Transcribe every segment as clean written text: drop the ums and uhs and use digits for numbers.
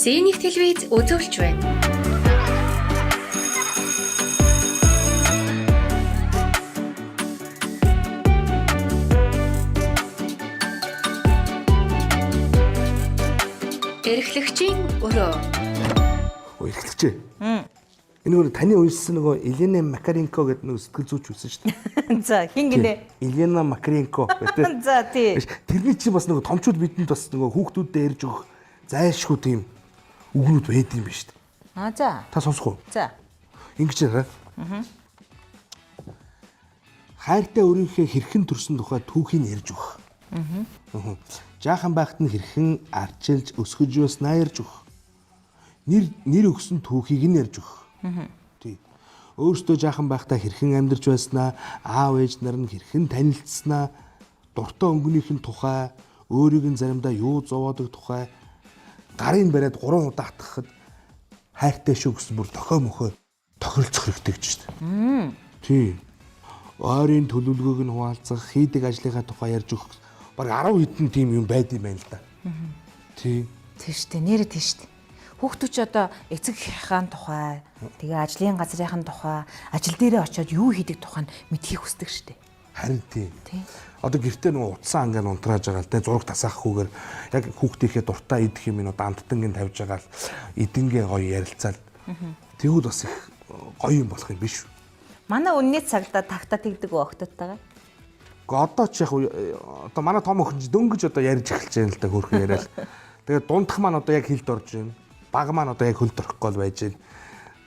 Зэник телевиз үзүүлж байна. Эрхлэгчийн өрөө. Эрхлэгчээ. Энэ нэг таны уншсан нөгөө Елена Макаренко гэдэг нэг сэтгэл зүйч байсан шүү дээ. За хин гинэ. Елена Макаренко гэдэг. За тий. Тэрний чинь бас нөгөө томчууд бидэнд бас нөгөө хүүхдүүдэд ярьж өгөх зайлшгүй тийм үгнүүд байд юм байна шүү дээ. За. Та сонсох уу? За. Ингэж яраа. Хайртай өөрийнхөө хэрхэн төрсөн тухай түүхийг ярьж өгөх. Жаахан байхад нь хэрхэн арчилж өсгөж байснаа ярьж өгөх. Нэр өгсөн түүхийг нь ярьж өгөх. Тий. Өөртөө жаахан байхдаа хэрхэн амьдарч байснаа, аав ээж нар нь хэрхэн танилцсанаа, дуртай өнгөнийхэн тухай, өөрийг нь заримдаа юу зовоодаг тухай, гарын бариад 3 удаа атгахад хайртай шүү гэсэн бүр дохой мөхөө тохиролцох хэрэгтэй гэж байна. Тий. Ойрын төлөвлөгөөг нь хуваалцах, хийдэг ажлынхаа тухай ярьж өгөх. Баг 10 хэдэн тийм юм байд юм байна л да. Тий. Тийш үү, нэрээ тийш үү. Хүүхдүүч одоо эцэг эхийн тухай, тэгээ ажлын газрын тухай, ажил дээрээ очиод юу хийдэг тухай мэдхийг хүсдэг шүү дээ. Харин тий. Одоо гэртээ нөгөө утсан ангаа унтрааж байгаа л те зураг тасаахгүйгээр яг хүүхдийнхээ дуртай идэх юм одоо амттангийн тавьж байгаа л эдэнгээ гоё ярилцаал. Тэгвэл бас их гоё юм болох юм биш үү? Манай үнний цагдаа тагтаа тэгдэг өгтөттайгаа. Гэхдээ одоо ч яг одоо манай том охин ч дөнгөж одоо ярьж эхэлж байна л да хөөрхөн яриад. Тэгээд дундах маань одоо яг хилд орж байна. Баг маань одоо яг хөлд орохгүй л байж байна.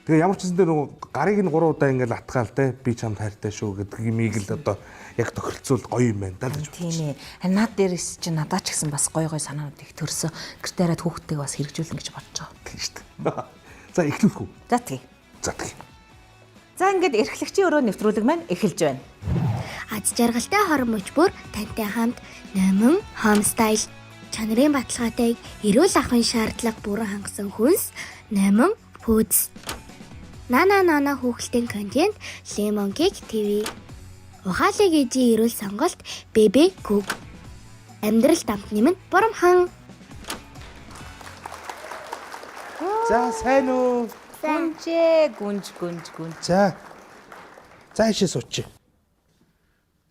Тэгээ ямар ч зүйл дээр нөгөө гарыг нь 3 удаа ингээл атгаал те би чамд хайртай шүү гэдэг юмыг л одоо яг тохиролцуул гоё юм байна даа гэж бодчих. Тийм ээ. Наад дээрээс чи надад ч гэсэн бас гоё санаанууд их төрсөн. Гэртээ хараад хүүхдтэйг бас хэрэгжүүлнэ гэж бодож байгаа. Тийм шүү дээ. За эхлүүлэх үү? За тий. За тий. За ингээд эрхлэгчийн өрөө нэвтрүүлэг маань эхэлж байна. Аз жаргалтай хорон мөчбөр тантай хамт Номон Home Style чанарын баталгаатай эрүүл ахуйн шаардлага бүрэн хангасан хүнс Номон Foods. Нана хүүхэлдэйн контент Lemon Cake TV. Ухаалаг ээжийн эрүүл сонголт Baby Cook. Амьдрал дамт нэмэн бурамхан. За сайн уу? Гүнжээ гүнж. За. За ишээ сууч.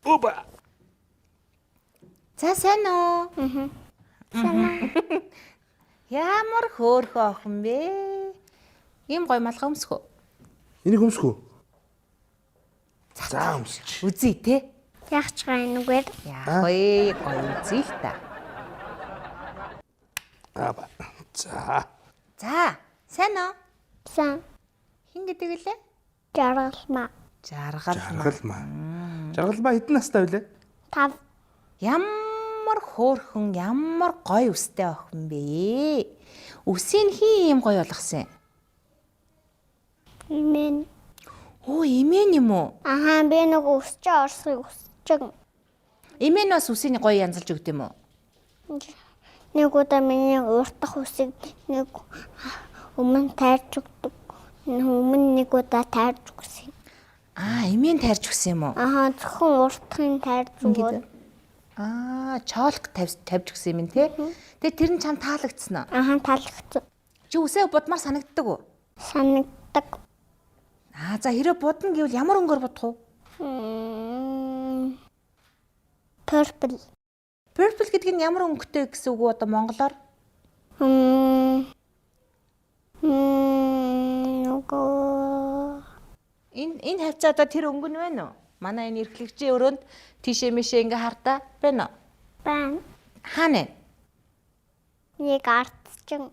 Оба. За сайн уу? Ямар хөөрхөн охин бэ? Ийм гоё малгай өмсөх үү? Энийг өмсөх үү? За өмсч. Үзье те. Яг ч гайнугаар. Яах вэ? Гоё үзье л та. Аба. За. За, сайн уу? Сан Хин гэдэг лээ? жаргалмаа. Жаргалмаа. Жаргалмаа хэдэн настай вэ? 5. Ямар хөөрхөн, ямар гоё үстэй охин бэ? Үсийг хин ийм гоё болгосон. Имэн. Оо, имэн юм уу? Ахаа би нэг өсч орсыг өсч. Имэн бас үсийг гоё янзалж өгд юм уу? Нэг удаа миний уртах үсийг нэг өмнө тайрч өгдөг. Өмнө нэг удаа тайрч өгсөн. Имэн тайрч өгсөн юм уу? Ахаа зөвхөн уртахын тайрч өгөөд. Чоолк тавьж өгсөн юм те. Тэгээ тэр нь чам таалагдсан уу? Ахаа таалагдсан. Чи үсээ будмаар санагддаг уу? Санагддаг. За хэрэв будна гэвэл ямар өнгөөр будах уу? Purple. Purple гэдэг нь ямар өнгөтэй гэсэн үг үү одоо монголоор? Энэ хавцаа одоо тэр өнгө нь байна уу? Манай энэ эрхлэгчийн өрөөнд тийшээ мишээ ингээ хартаа байна уу? Байна. Хаана? Нэг артчин.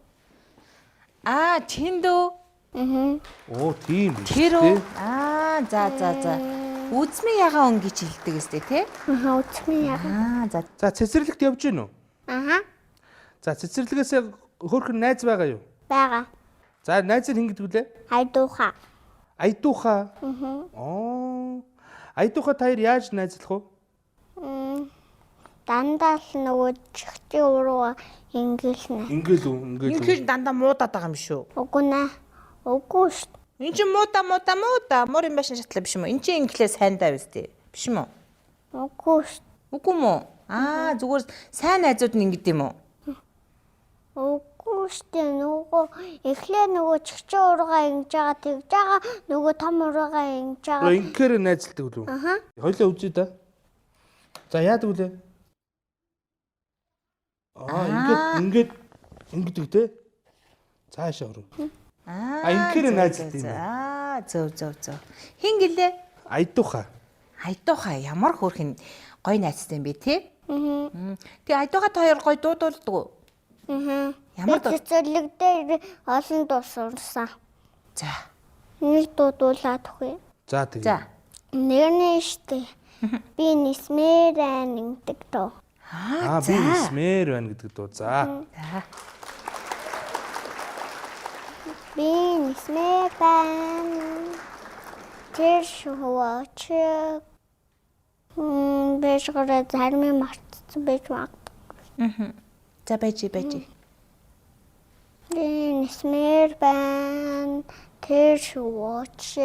Тэнд үү? Оо тийм үү. Тэр үү? За. Үзмийн ягаан өнгө гэж хэлдэг өстэй тий? Үзмийн ягаан. За цэцэрлэгт явж гин үү? За цэцэрлэгээс хөөрхөн найз байгаа юу? Бага. За найз нь хин гэдэг үлээ? Айдууха. Айдууха. Айдууха та хоёр яаж найзлах вэ? Дандаа л нөгөө чихчи уруу ингээл. Ингээл үү? Ингээл дандаа муудаад байгаа юм шүү. Үгүй нэ. Үгүй шүү. Энд чинь муудаа. Муур юм байшин шатлаа биш юм уу? Энд чинь инглээ сайндаа үстэй. Биш юм уу? Үгүй шүү. Үгүй мүү? Зүгээр сайн найзууд нь ингэдэм юм уу? Үгүй шүү. Нөгөө Нөгөө эхлээ нөгөө чихчэн ургаа ингэж байгаа тэгж байгаа нөгөө том ургаа ингэж байгаа. Ингээр найзалдаг үү? Аха. Хоёлаа үзье да. За яадаг үлээ? Ингэдэг те. Цаашаа оров. Ингээр найзалдаг юм. Зөв. Хин гэлээ? Айдууха. Айдууха ямар хөөрхөн гой найзтай юм бэ те? Тэгээ айдуугаа та хоёр гой дуудуулдаг уу? Ямар цэцэрлэг дээр олон дуу сурсан. За. Нэг дуудуулаад өгье. За тэгээ. За. Нэрнэ штэ. Би нисмэрэн гэдэг дуу. Би нисмэр байна гэдэг дуу. За. Би нисмэрэн тэр шууч. Бэжгэрэ зармын мартсан байж магадгүй. За байж. Би нисмэрэн тэр шууч.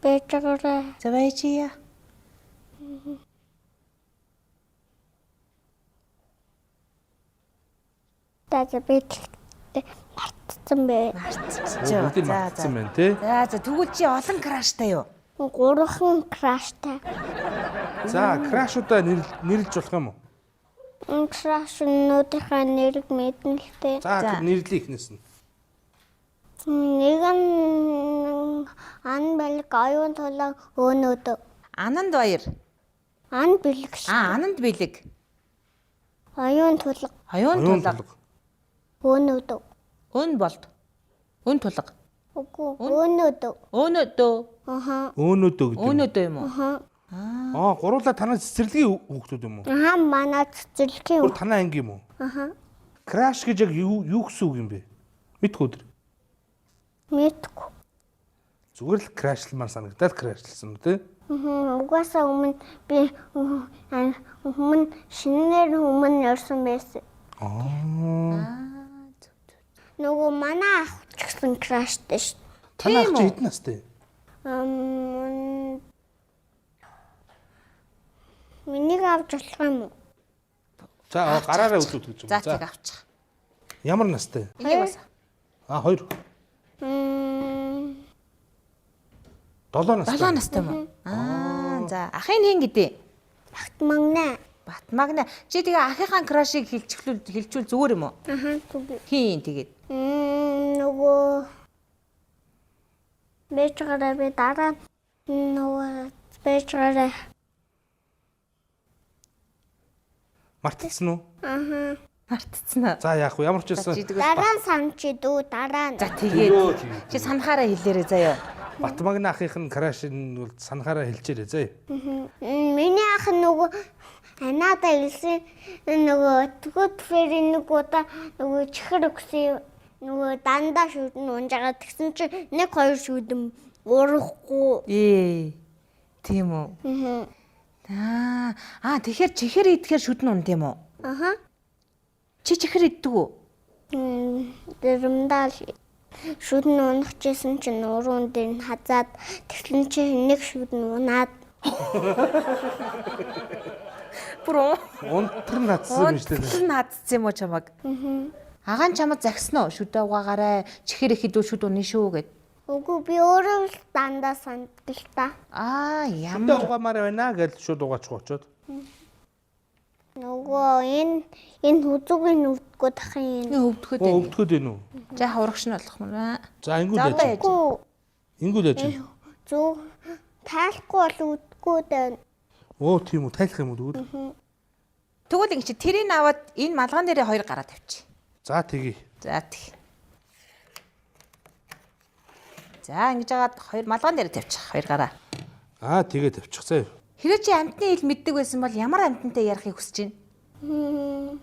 Бэжгэрэ За байж яа. Таа бид мартсан бэ. Бүгд мартсан байна те. За тэгвэл чи олон краштай юу? 3хан краштай. За крашуудаа нэрлж болох юм уу? Краш өнөөдрийнхээ нэрийг мэднэ л дээ. За нэрлэе ихнээс нь. Нэг нь ан бэлэг оюун тулаг өнөөдөө. Ананд баяр. Ан бэлэг ш. Ананд бэлэг. Оюун тулаг Оюун тулаг. өнөөдөө. Өн болд. Өн тулаг. Үгүй өнөөдөө. Өнөөдөө. Аха. Өөнөөдөө гэдэг. Өнөөдөө юм уу? Аха. Гуруула танаа цэцэрлэгийн хүүхдүүд юм уу? Аха манай цэцэрлэгийн. Гур танаа анги юм уу? Аха. Краш гэж яг юу гэсэн үг юм бэ? Мэдгүй өдөр. Мэдгүй. Зүгээр л крашлмаар санагдаад крашлсан үү те? Угаасаа өмнө би өмнө шинээр өмнө орсон байсан. Нөгөө манай ах ч гэсэн краштай ш. Танаа ах чи хэдэн настай? Миний авч болох юм уу? За гараараа үлдээд гэж За юм. тийг авчих. Ямар настай? Энийг бас. 2. 7 настай. 7 настай юм уу? За ахын хин гэдэг. Багтмагнаа. Батмагна. Чи тэгээ ахийнхаа крашийг хэлчихвэл зүгээр юм уу? Аха түг. Хин тэгээд. Нөгөө бэжгараа би дараа нөгөө бэжгараа. Мартчихсан уу? Аха. Мартцсан уу? За яах вэ? Ямар ч байсан Дараа нь санчи дүү дараа нь. За тэгээд чи санахаараа хэлээрэй заяа. Батмагна ахийнх нь краш нь бол санахаараа хэлчихээрэй заяа. Миний ах нөгөө анадаа илсэн нөгөө тгүүд ферийн нэг удаа нөгөө чихэр өгсөн нөгөө дандаа шүдэн унжагаад тэгсэн чинь 1-2 шүдэн урахгүй. Тийм үү? Тэгэхээр чихэр идэхээр шүдэн унд юм уу? Аха. Чи чихэр иддэг үү? Дэрэмдал шүдэн унахжсэн чинь уруунд дээр нь хазаад тэгсэн чинь нэг шүдэн унаад. Бүр Унтар надсан юм шүү дээ. унтар наадсан юм уу чамаг? Агаан чамд загсан уу? Шүдэ угаагаарай. Чихэр ихэд шүд унаа шүү гэд. Үгүй би өөрөө л дандаа санддаг л та. Шүдэ угаамаар байна гэж шууд угаачих очоод. Нөгөө энэ хүзүүгийн өвдгөө тахын энэ. Өвдөхөд байна. Өвдөхөд байна уу? За хурагш нь болох юм байна. За ингүүл За, яаж? Ингүүл яаж? Зүг тайлахгүй бол өвдгөө байна. Тийм үү, тайлах юм уу тэгвэл? Тэгвэл ингэ чи тэрийг аваад энэ малган дээрээ хоёр гараа тавьчих. За тэгье. За тэг. За ингэж жагаад хоёр малган дээр тавьчих. Хоёр гараа. Тэгээ тавьчихсан. Хэрэв чи амтны хэл мэддэг байсан бол ямар амтантай ярихыг хүсэж байна?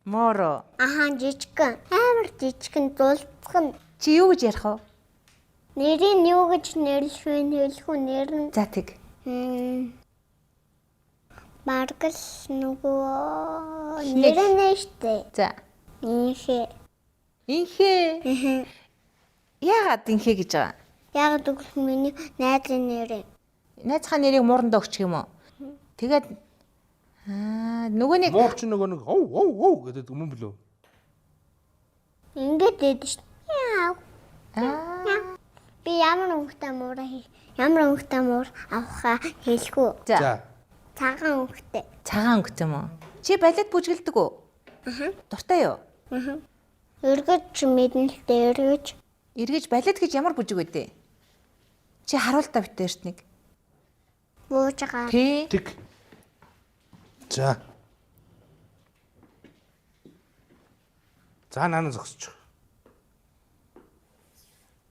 Моро. Аха жижигхэн. Амар жижигхэн дулцхан. Чи юу гэж ярих вэ? Нэрийг юу гэж нэрлэх вэ? Хэлэхгүй нэр нь. За тэг. Маргал нөгөө нэр нь штэ. За. Инхээ. Яагаад инхээ гэж байгаа? Яг тэгвэл миний найзын нэр. Найзхаа нэрийг муурандаа өгчих юм уу? Тэгээд Нөгөө нэг Муур чи нөгөө нэг оо гэдэг юм блөө. Ингээд дээд шүү. Би ямар өнгөтэй муур авахаа хэлэхгүй. За. Цагаан өнгөтэй. Цагаан өнгөтэй юм уу? Чи балет бүжгэлдэг үү? Дуртай юу? Эргэж мэдэн л дээ Эргэж балет гэж ямар бүжиг байдэ? Чи харуул та битээрт нэг. бууж байгаа. Тий. Тэг. За. За наана зогсож.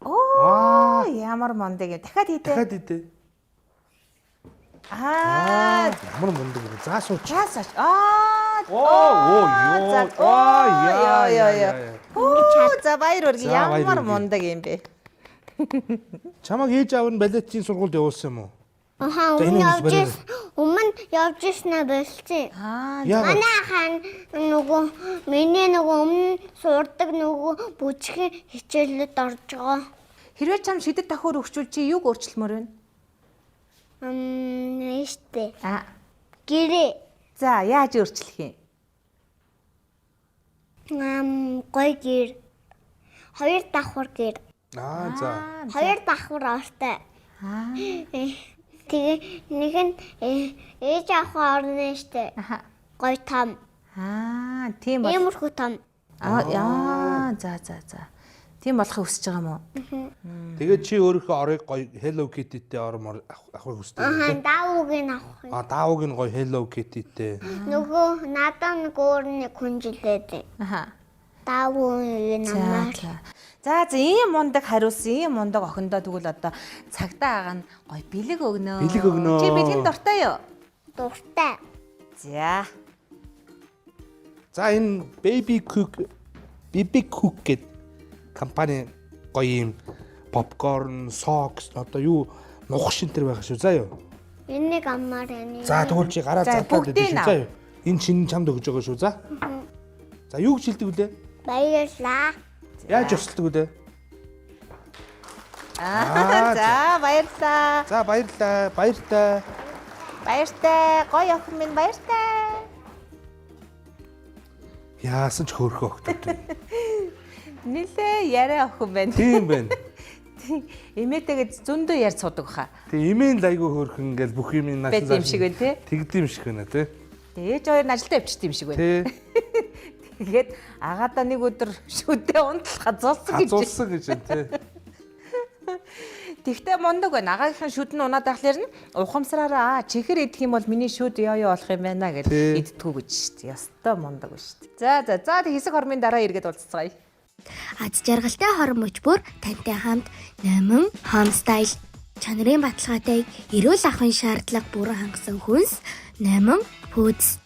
Оо, ямар мондөг юм. Дахиад хийдэ. Дахиад идэ. Ямар мундаг вэ? За сууч. Яасаач. За баяр үргэ За, баяр ямар үргэ. мондөг юм бэ? Чамаг ээж аав нь балетын сургуульд явуулсан юм уу? Аха, За, энэ хүмүүс барай. өмнө явж ирсэн болсон. Яагаад? Манай хаан миний өмнө сурдаг бүжгийн хичээлд орж байгаа. Хэрвээ чам шидэт тахуур өгчүүл чи юг өөрчлөмөр вэ? Нэштэй. Гэрээ. За яаж өөрчлөх юм? Гой гэр. Хоёр давхар гэр. За. Хоёр давхар ортой. Тэгээ нэг нь ээж авах орно штэ. Гой том. Тийм бол. Иймэрхүү том. За. Тийм болохыг хүсэж байгаа юм уу? Тэгээд чи өөрийнхөө орыг гоё Hello Kitty-тэй ором авахыг хүсдэг. Даавууг нь авах. Даавууг нь гоё Hello Kitty-тэй. Надад нэг өөр нэг хүнжилээд. Даавууг нь амаар. За ийм мундаг хариулсан, ийм мундаг охиндоо тэгвэл одоо цагтаа агаа нь гоё бэлэг өгнө. Бэлэг өгнө. Чи бэлгийн дуртай юу? Дуртай. За. За энэ Baby Cook гэдэг компани гоё юм попкорн, сокс одоо юу нухах шин тэр байгаа шүү. За юу. Энийг амаар яаны. За тэгвэл чи гараа За, цаатаад бүгдийг шүү. За юу. Энэ чинь чамд өгж байгаа шүү. За. За юу гэж хэлдэг вүлээ? Баярлаа. Яаж өсөлдөг вүлээ? За баярлаа. За баярлаа. Баяртай. Баяртай. Гоё охин минь баяртай. Яасан ч хөөрхөн охтод. Нилээ яриа охин байна. Тийм байна. Эмээтэйгээ зөндөө ярьж судаг хаа. Тэг имэн лайгуу хөөрхөн ингээл бүх юм нааш Бэд юм шиг байна те. Тэгдэм шиг байна те. Ээж хоёр нь ажилдаа явчихсан юм шиг байна. Тэ. Тэгээд агаадаа нэг өдөр шүдээ унтал хазуулсан гэж. Хазуулсан гэж байна те. Тэгтээ мундаг байна. Агаагийнхан шүд нь унаад ахлаар нь ухамсараараа чихэр идэх юм бол миний шүд ёо болох юм байна гэж идтгүү гэж шүү дээ. Ястай мундаг байна шүү дээ. За тэг хэсэг хормын дараа эргээд уулзцгаая. Аз жаргалтай хорон мөчбөр тантай хамт Номин Home Style чанарын баталгаатайг эрүүл ахуйн шаардлага бүрэн хангасан хүнс Номин Foods.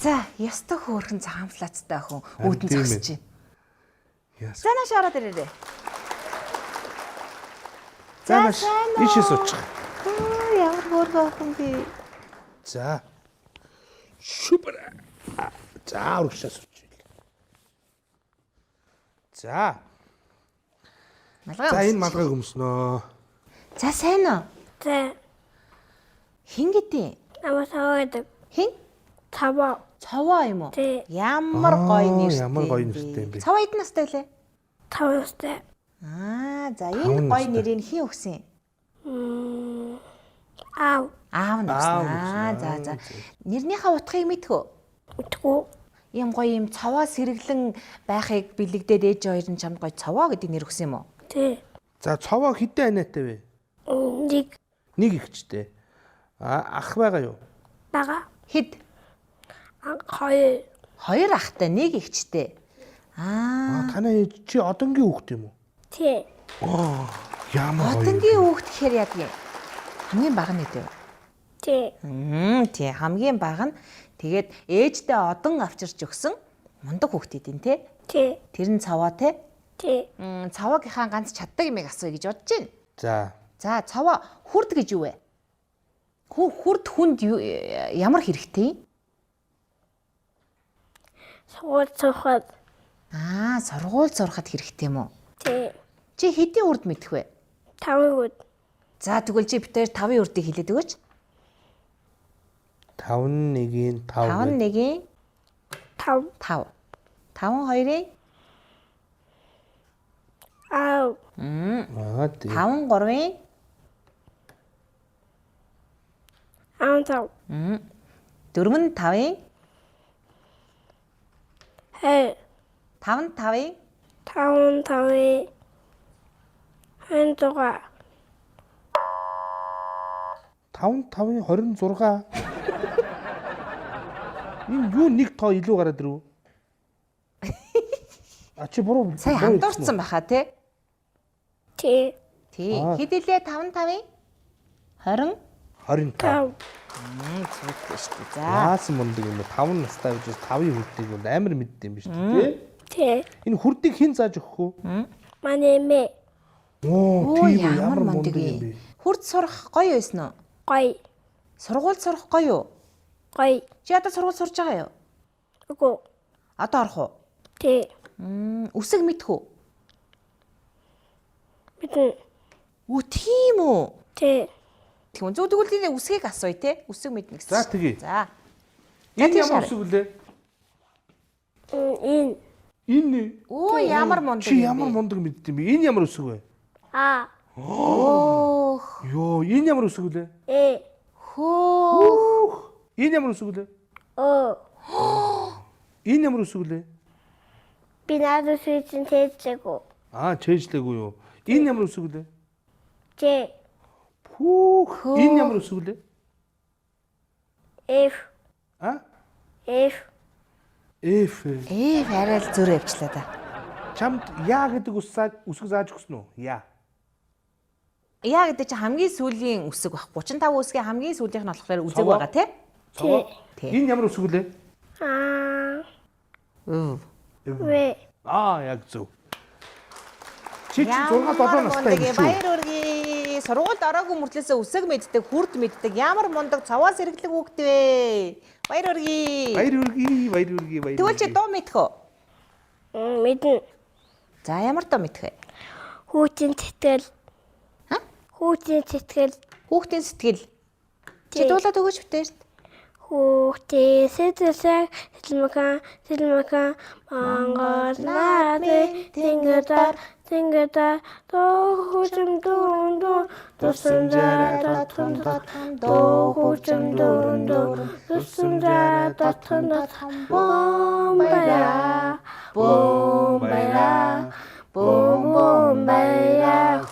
За ястай хөөрхөн цагаамфлацтай охин үүдэн зогсож байна. Яс. За нааш ороод ирээрэй. За маш ишээ суучих. Ямар хөөрхөн охин бэ? За. Супер. За урагшаа суучих. За. За энэ малгайг өмснөө. За сайн уу? За. Хин гэдэг? Намаа саваадаг. Хин? Цаваа юм уу? Тий. Ямар гоё нэртэй. Ямар гоё нэртэй юм бэ? Цаваа эдэн настай лээ? 5 настай. За энэ гоё нэрийг хин өгсөн? Аав. Аав нь. За. Нэрнийхээ утгыг мэдэх үү? Утгуу. Ийм гоё юм цаваа сэргэлэн байхыг бэлэгдээд ээж хоёр нь чамд гоё цаваа гэдэг нэр өгсөн юм уу? Тий. За цовоо хэдэн анаатай вэ? Нэг ихчтэй. Ах байгаа юу? Бага. Хэд? 2. Хоёр ахтай, нэг ихчтэй. Танай ээж чи одонгийн хүүхэд юм уу? Тий. Ямар гоё. Одонгийн хүүхэд гэхээр яадаг юм? Хамгийн бага нь дээ. Тий. Тий, хамгийн бага нь тэгээд ээждээ одон авчирч өгсөн мундаг хүүхэд идэв те. Тий. Тэр нь цаваа те. Тий. Цаваагийнхаа ганц чаддаг юмыг асууя гэж бодож байна. За. Цаваа хүрд гэж юу вэ? Хүрд хүнд ямар хэрэгтэй? Сургууль сурахад. Сургууль сурахад хэрэгтэй юм уу? Тий. Чи хэдийн үрд мэдэх вэ? 5 үд. За тэгвэл чи битээр 5-ын үрдийг хэлээд өгөөч. 5-1-5. 5-1-5. 5. 5-2-ийн Аа. Аа тий. 5-3-ийн 5. 4-5-ийн Хэ. 5-5-ийн 5. Хэнтуга. 5-5-ийн 26. Энэ юу нэг тоо илүү гараад ирв. А чи буруу. сая хамдуурсан байхаа тий. Тий. Тий. Аа. Хэд илээ 5-5-ийн 20. 25. Зүгтэй шүү дээ. За. Яасан мундаг юм бэ? 5 настай гэж 5-ын хүрдэг юм амар мэддэм юм шүү дээ. Тий. Энэ хүрдийг хэн зааж өгөх вэ? Манай эмээ. Оо, Оо тийм үү, ямар юм мундаг бэ? юм. Хурд сурах гоё байсан уу? Гой. Сургууль сурах гоё юу? Гой. Чи одоо сургууль сурж байгаа юу? Үгүй. Одоо орох уу? Тий. Үсэг мэдэх үү? Мэдэн. Үу тийм үү? Тий. Тийм үү. Зүгдгүүл энэ үсгийг асууя те. Үсэг мэднэ гэсэн. За тэгье. За. Энэ тийш ямар харъя. үсэг үлээ? Энэ. Энэ. Оо ямар мундаг Чи юм ямар бэ? мундаг мэддэм бэ? Энэ ямар үсэг вэ? Аа. Өөх. Йоо, энэ ямар үсэг үлээ? Хөөх. Энэ ямар үсэг үлээ? Энэ ямар үсэг үлээ? Би надад сүйдэн тээжлээгүү. Аа, чэйжлээгүй юу? Энэ ямар үсэг үлээ? Ж. Хүүх. Энэ ямар үсэг үлээ? F. А? F. F. Арай л зөөр явчлаа да. Чамд яа гэдэг үсэг зааж өгсөн үү? Яа. Яа гэдэг чи хамгийн сүүлийн үсэг баг. 35 үсгийн хамгийн сүүлийнх нь болохоор үзэг байгаа те. Цогоо. Тий. Энэ ямар үсэг үлээ? Аа. Өв. В. Аа, яг зөв. Чи 6-7 настай юм шүү. Баяр үргээ. Сургуульд ороогүй мөртлөөсөө үсэг мэддэг, хүрд мэддэг. Ямар мундаг цаваас хэрэглэг хүүхэд вэ? Баяр үргээ. Баяр үргээ. Тэгвэл чи дуу мэдэх үү? Мэдэн. За ямар дуу мэдэх вэ? Хүүтийн тэтгэл. Ха? Хүүтийн тэтгэл. Хүүхдийн сэтгэл. Чи Тий. дуулаад өгөөч бүтээж. Хүүтийн сэтгэлсэг сэлмэхэн Монгол наадын тэнгэрдэр дохожим дөрөндөө тусамжаа татхан дохожим дөрөндөө тусамжаа татхан бомбая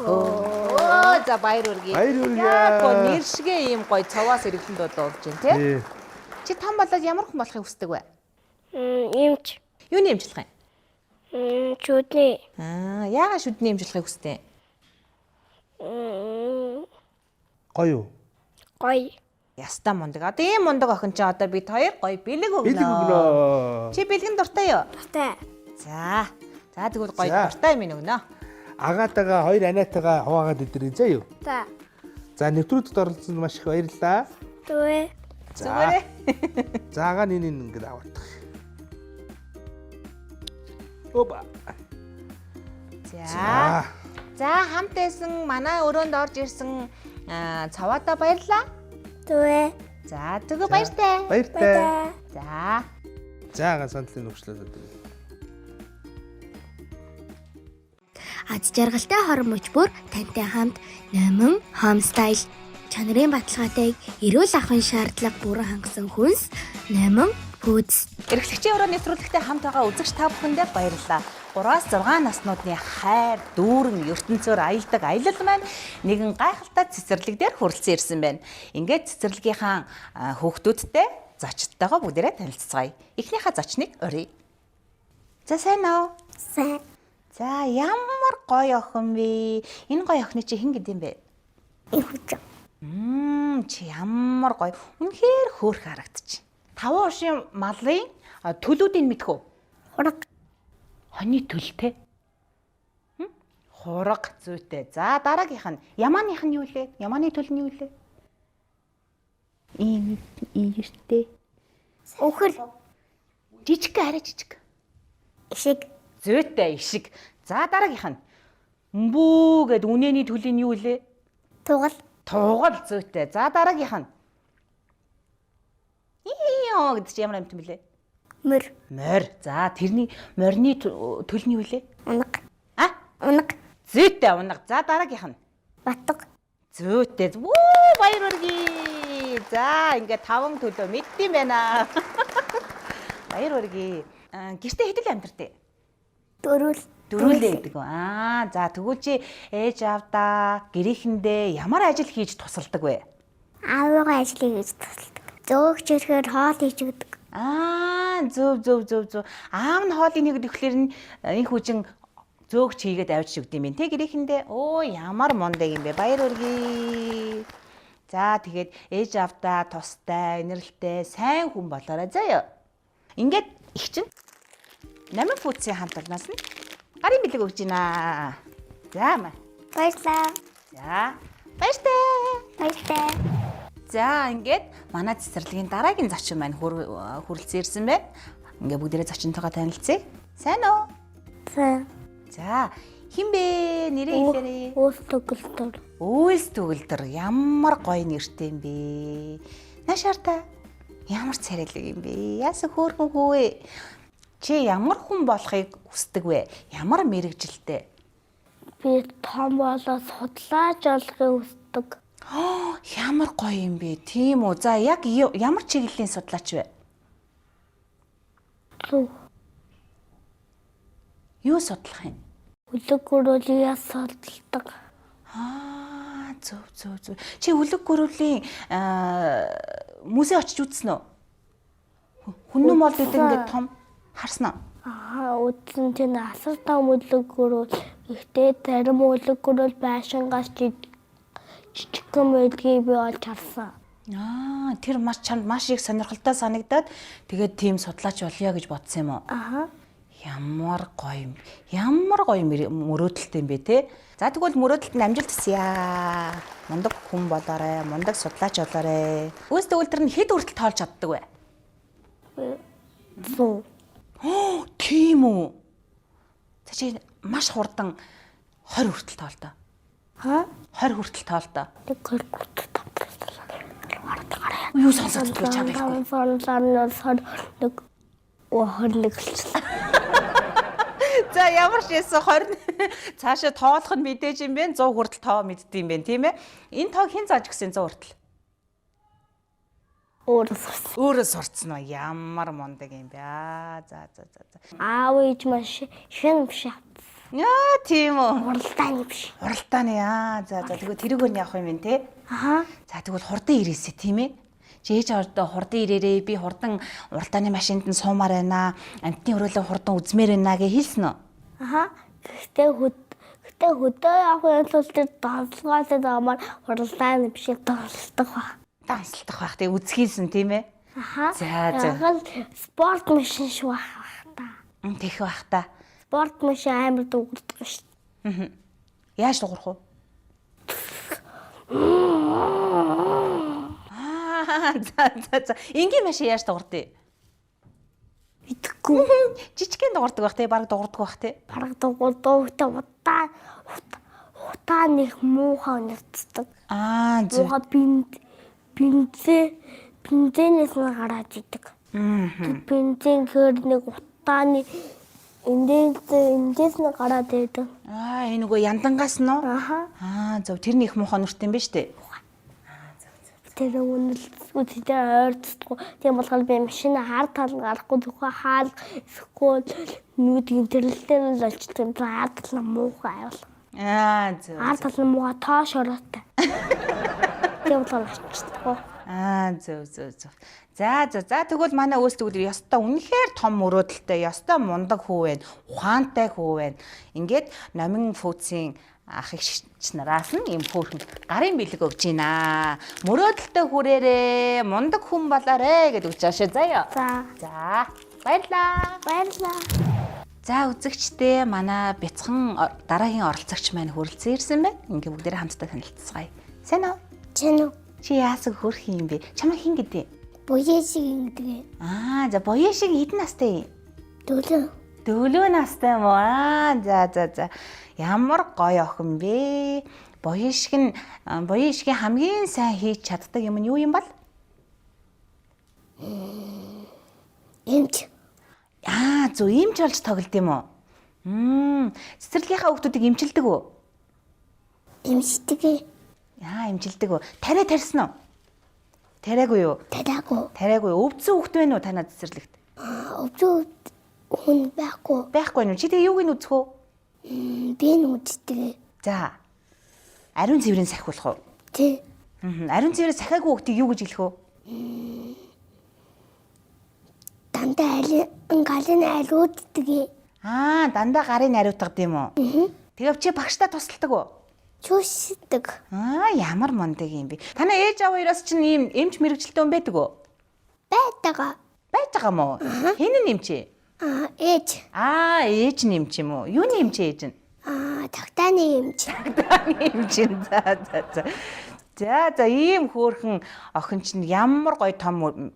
Оо за баяр үргээ. Баяр үргээ. Яг гоо нэр шигээ ийм гоё цаваас хэрэглэн дуулаад өгч जैन тий. Тий. Чи том болоод ямар хүн болохыг хүсдэг вэ? Имч. Юуны имжлэх юм? Чүдний. Яагаад шүдний имжлэхийг хүсдэг? Гоё юу? Гой. Яста мундаг. Одоо ийм мундаг охин чи одоо бид хоёр гоё бэлэг өгнө. Бэлэг өгнө. Чи бэлгэн дуртай юу? Та. За. За тэгвэл гоё За. дуртай минь өгнө. Агаатайгаа хоёр анаатайгаа хуваагаад идэрэй заа юу. Та. За нэвтрүүлэгт оролцсонд маш их баярлалаа. Түвэ. Зүгээрээ. За агаа нэг ингэ аваадах. Опа. За. За хамт байсан манай өрөөнд орж ирсэн цаваата баярлаа. Түвэ. За түгэ баяртай. Баяртай. За. За агаа сандлын өгшлөөд. Аз жаргалтай хорон мөчбөр тантай хамт Номин Homestyle чанарын баталгаатайг эрүүл ахуйн шаардлага бүрэн хангасан хүнс Номин Foods. Эрхлэгчийн өрөө нэвтрүүлэгтээ хамт байгаа үзэгч та бүхэндээ баярлалаа. 3-6 наснуудын хайр, дүүрэн ертөнцөөр аялдаг аялал маань нэгэн гайхалтай цэцэрлэг дээр хүрэлцэн ирсэн байна. Ингээд цэцэрлэгийнхаа хүүхдүүдтэй зочдтойгоо бүгдээрээ танилццгаая. Эхнийхээ зочныг өрье. За сайн уу? Сайн. За ямар гоё охин вэ? Энэ гоё охины чи хэн гэдэм бэ? Ихүч. Чи ямар гоё. Үнэхээр хөөрхөн харагдчих. 5 ушийн малын төлүүдийг мэдэх үү? Хураг. Хоны төлтэй. Хураг зүйтэй. За дараагийнх нь ямааных нь юу лээ? Ямааны төлөв нь юу лээ? Ийм ийштэй. Өхөр. Жижиг арай жижиг. Ишиг. Зүйтэй ишиг. За дараагийнх нь мбүү гэд үнэний төлийн юу лээ? トガル Тугал зүйтэй. За дараагийнх нь. トガル Тугал зүйтэй. За дараагийнх нь. トガル Тугал зүйтэй. За дараагийнх нь. トガル Тугал зүйтэй. За дараагийнх нь. トガル Мио гэдэг чи ямар амт юм бэлээ? Мөр. Морь. За тэрний морины төлний юу лээ? Унаг. А? Унаг. Зүйтэй унаг. За дараагийнх нь. Батг. Зүйтэй. Баяр хүргэе. За ингээд 5 төлөө мэддэм байна. Баяр хүргэе. Гэртээ хэдэл амьдэртэй? Дөрвөл. Дөрүүлээ гэдэг. За тэгвэл чи ээж аавдаа гэрээхэндээ ямар ажил хийж тусалдаг вэ? Аавыгаа ажлыг хийж тусалдаг. Зөөгч ирэхээр хоол хийж өгдөг. Зөв. Аав нь хоолыг нэг гэхлээр нь энэ хүчин зөөгч хийгээд авчиж өгд юм бэ. Тэ гэрээхэндээ. Ямар мундаг юм бэ. Баяр хүргэе. За тэгээд ээж аавдаа тустай, инэрлтэй, сайн хүн болоорой заяа. Ингээд их чинь намын фүүцийн хамт олноос нь гарын бэлэг өгч гинэ. За маа. Баярлаа. За баяртай. За ингээд манай цэцэрлэгийн дараагийн зочин маань хүрэлцэн ирсэн байна. Ингээд бүгдээрээ зочинтойгоо танилцъя. Сайн уу? За хин бэ? Нэрээ хэлээрэй. Үйлс төгөлдөр. Ямар гоё нэртэй юм бэ? Наашаартай. Ямар царайлаг юм бэ? Яасан хөөрхөн хүү. Чи ямар хүн болохыг хүсдэг вэ? Ямар мэрэгжилтэй? Би том болоод судлаач болохыг хүсдэг. Ямар гоё юм бэ? Тийм үү. За яг ямар чиглэлийн судлаач вэ? Юу судлах юм? Үлэг гөрөлийг судалдаг. Зөв. Чи үлэг гөрөвлийн музей очиж үзсэн үү? Хүннү мол гэдэг ингээд том харсан уу? Үзсэн тийм асар том үлэг гөрөл. Гэхдээ зарим үлэг гөрөл байшингаас жижигхэн байдгийг би олж харсан. Тэр чамд маш их сонирхолтой санагдаад тэгээд тийм судлаач болъё гэж бодсон юм уу? Ямар гоё мөрөөдөлтэй юм бэ те. За тэгвэл мөрөөдөлд нь амжилт хүсье. Мундаг хүн болоорой, мундаг судлаач болоорой. Үйлс төгөлдөр нь хэд хүртэл тоолж чаддаг вэ? 100. Тийм үү. За чи маш хурдан 20 хүртэл тоолдоо. 20 хүртэл тоолдоо. Юу сонсож би чамд хэлэхгүй. За ямар ч ясаа 20 цаашаа тоолох нь мэдээж юм бэ? 100 хүртэл тоо мэддэг юм бэ, тийм ээ? Энэ тоог хэн зааж өгсөн 100 хүртэл? Өөрөө сурцсан уу? Ямар мундаг юм бэ? За. Аав ээж маш шин биш. Тийм үү? Уралдааны биш. Уралдааны за тэгвэл тэрүүгээр нь явах юм байна те. За тэгвэл хурдан ирээсэ тийм ээ. Чи ээж аваадаа хурдан ирээрээ би хурдан уралдааны машинд нь суумаар байна. Амтны өрөөлөө хурдан үзмээр байна гэж хэлсэн үү? Гэхдээ хөдөө явахын тулд донцгоолоод амаар уралдааны биш донцлдог ба. Донцлдог байх те үзхийсэн тийм ээ. За. Спорт машин шүү байх та. Тэгэх байх та. Спорт машин амар дуурдаг шүү. Яаж дуурах вэ? За. Энгийн машин яаж дуурдээ? Итгэхгүй. Жижигхэн дуурдаг байх те, бараг дуурдаг байх те. Бараг дуурдаг утаа нэг муухай нэрцдэг. Зөв. Бензинээс нь гараад идэг. Бензин хөр нэг утааны эндээс нь гараад идэг. Энэ нөгөө яндангаас нь уу? Зөв. Тэр нэг муухай нүртэй юм ба штэ. Тэр үнэлцгүй тэр ойрцдгүй. Тийм болохоор би машины хар тал гарахгүй зөвхөн хаал эсвэл нүдийн тэрлэлтэй нь л олчдаг. Хар тал нь муухай авал. Зөв. Хар тал нь муухай тоо шороотой. Тийм болохоор олчдаг. Зөв. За тэгвэл манай өөстөгдөр ёстой үнэхээр том мөрөөдөлтэй, ёстой мундаг хүү байна, ухаантай хүү байна. Ингээд номин фүүцийн ах эгч нараас нь юм хөөрхөн гарын бэлэг өгч гинэ. Мөрөөдөлтэй хүрээрээ, мундаг хүн болоорой гэж өгч аашаа заяа. За. Баярлаа. За үзэгчдээ манай бяцхан дараагийн оролцогч маань хүрэлцэн ирсэн байна. Ингээ бүгдээрээ хамтдаа танилццгаая. Сайн уу? Чи яасан хөрх юм бэ? Чамайг хин гэдэг? Боёшиг гэдэг. За боёшиг хэдэн настай юм? 4 настай юм уу? За. Ямар гоё охин бэ? Боёшгийн хамгийн сайн хийж чаддаг юм нь юу юм бол? Эмч. Зөв эмч болж тоглолт юм уу? Цэцэрлэгийнхаа хүүхдүүдийг эмчилдэг үү? Эмчдэг. Эмчилдэг үү? Тариа тарьсан уу? Тариагүй юу? Тариагүй. Өвдсөн хүүхд байна уу танаа цэцэрлэгт? Өвчүүд хүн байхгүй. Байхгүй нь. Чи тэгээ юуг нь үзэх үү? Би нь үздэг. За. Ариун цэврийн сахи болох уу? Тий. Ариун цэврээ сахиагүй хүүхдийг юу гэж хэлэх үү? Дандаа галын айлууд иддэг. Дандаа гарын ариутгад юм уу? Тэгээ чи багштай тусалдаг уу? Чүсдэг. Ямар мундаг юм бэ? Танаа ээж аав хоёроос чинь ийм эмч мэрэгчлээ хүн байдаг уу? Байдаг. Байж байгаа мó. Хэн нь эмч? Ээж. Ээж нь эмч юм уу? Юуны эмч ээж нь? Тагтааны эмч. Эмч. За ийм хөөрхөн охин чинь ямар гоё том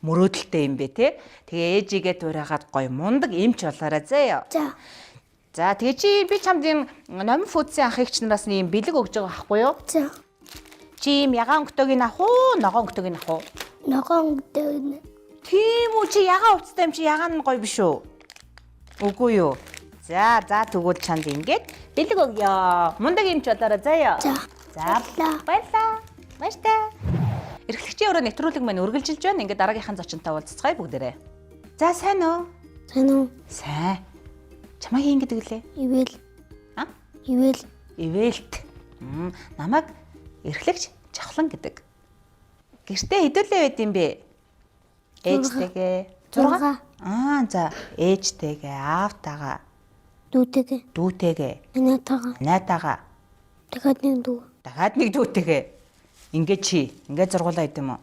мөрөөдөлтэй юм бэ те. Тэгээ ээжигээ туурайгаад гоё мундаг эмч болоорой заяа. За тэгээ чи би чамд ийм номин фүдсийн ах эгч нараас нь ийм бэлэг өгж байгаа байхгүй юу? За. Чи ийм ягаан өнгөтэйг авах уу, ногоон өнгөтэйг авах уу? Ногоон өнгөтэйг. Тийм үү, чи ягаан хувцастай юм чи ягаан нь гоё биш үү? Үгүй юу. За тэгвэл чанд ингээд бэлэг өгье. Мундаг эмч болоорой заяа. За баярлаа. Эрхлэгчийн өрөө нэвтрүүлэг маань үргэлжилж байна. Ингээд дараагийнхаа зочинтой уулзцгаая бүгдээрээ. За сайн уу? Сайн. Чамайг хийн гэдэг лээ? Ивэлт. Намайг эрхлэгч Жавхлан гэдэг. Гэртээ хэдүүлээ байд юм бэ? Ээжтэйгээ 6. За ээжтэйгээ, аавтайгаа, дүүтэйгээ, найтайгаа. Дахиад нэг дүүтэйгээ. Ингээд чи зургуулаа идэм үү?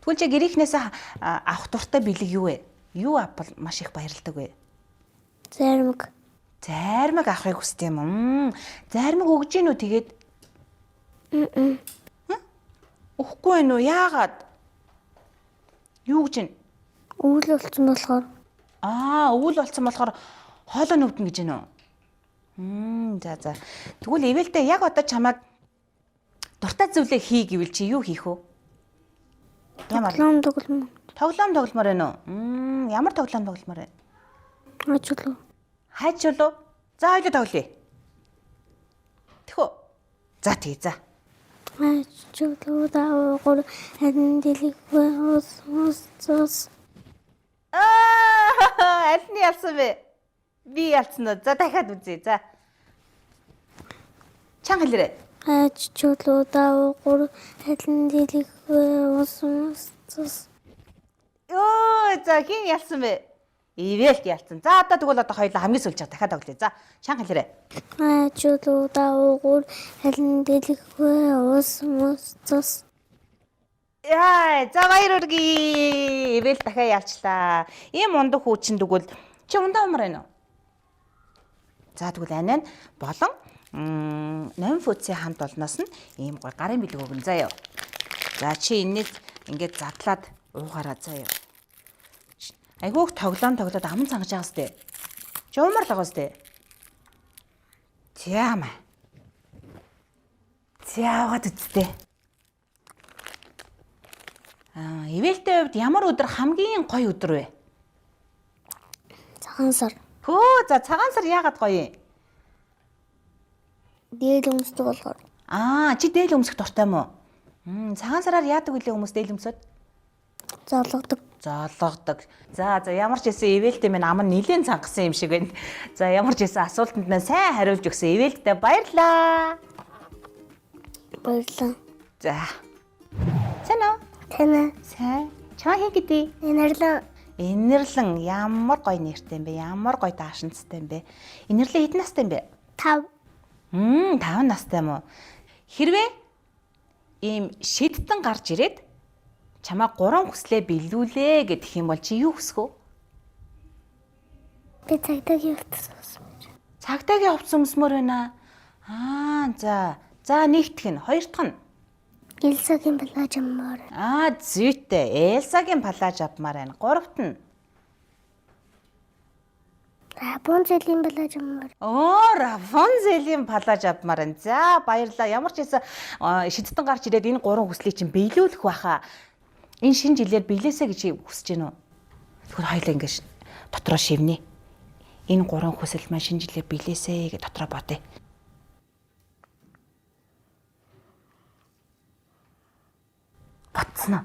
Тэгвэл чи гэрийнхнээс авах дуртай бэлэг юу вэ? Юу авбал маш их баярлдаг вэ? Зармаг. Зармаг авахыг хүсдэг юм уу? Зармаг өгж гин үү тэгээд? Өгөхгүй байх уу? Яагаад? Юу гэж гин? Өвөл болсон болохоор. Өвөл болсон болохоор хоолой нүвдэн гэж гин үү? За. Тэгвэл ивэлтэй яг одоо чамайг дуртай зүйлээ хий гэвэл чи юу хийх вэ? Тоглоом тоглоом. Тоглоом тогломоор байна уу? Ямар тоглоом тогломоор байна? Хайчулуу. За хоёул тоглоё. Тэхүү. За тий за. Хайчулуу даавар харин дэлггүй ус. Аль нь ялсан бэ? Би ялсан уу? За дахиад үзье. За. Чанга хэлээрэй. Хайчулуу даавар харин дэлггүй ус. За хин ялсан бэ? Ивэлт ялсан. За одоо тэгвэл хоёулаа хамгийн сүүлж дахиад тоглоё. За чанга хэлээрэй. Хайчулуу даавар харин дэлггүй ус. За баяр хүргэе. Ивэлт дахиад ялчлаа. Ийм ундаг хүүчин тэгвэл чи ундаа умар байна уу? За тэгвэл анаа нь болон номин фүдсийн хамт олноос нь ийм гой гарын бэлэг өгөн заяа. За чи энэнийг ингээд задлаад уугаараа заяа. Айгүйх тоглоом аман цангаж байгаа сте. Чи умар л байгаа сте. Тиамаа. Зяагаад үсттэй. Ивэлтэй хувьд ямар өдөр хамгийн гоё өдөр вэ? Цагаан сар. За цагаан сар яагаад гоё юм? Дээл өмсдөг болохоор. Чи дээл өмсөх дуртай юм уу? Цагаан сараар яадаг үлээ хүмүүс дээл өмсөд? Зоологдог. За ямар ч гэсэн ивэлтэй минь ам нь нилээн цангасан юм шиг байна. За ямар ч гэсэн асуултанд нь сайн хариулж өгсөн ивэлтэй баярлаа. За. Сайн уу? Сайн. Чамаа хин гэдэг? Инэрлэн ямар гоё нэртэй юм бэ? Ямар гоё даашинцтай юм бэ? Инэрлэн хэдэн настай юм бэ? 5. 5 настай юм уу? Хэрвээ ийм шидтэн гарч ирээд чамаа 3 хүслээ бэлдүүлээ гэдэг юм бол чи юу хүсэх вэ? Би цагтаагийн хувцас. Цагтаагийн хувцас өмсмөр байна. За нэгдэх нь, хоёр дахь нь Элсагийн палаж аммаар. Зүйтэй. Элсагийн палаж авмаар байна. Гуравт нь Рапунцелийн палаж аммаар. Рапунцелийн палаж авмаар байна. За баярлалаа. Ямар ч байсан шидтэн гарч ирээд энэ 3 хүслийг чинь биелүүлэх байхаа. Энэ шинэ жилээр биелээсэ гэж хүсэж байна уу? Тэгвэл хоёлаа ингэж дотроо шивнэ. Энэ 3 хүсэл маань шинэ жилээр биелээсэ гэж дотроо бодъё. Батсан уу?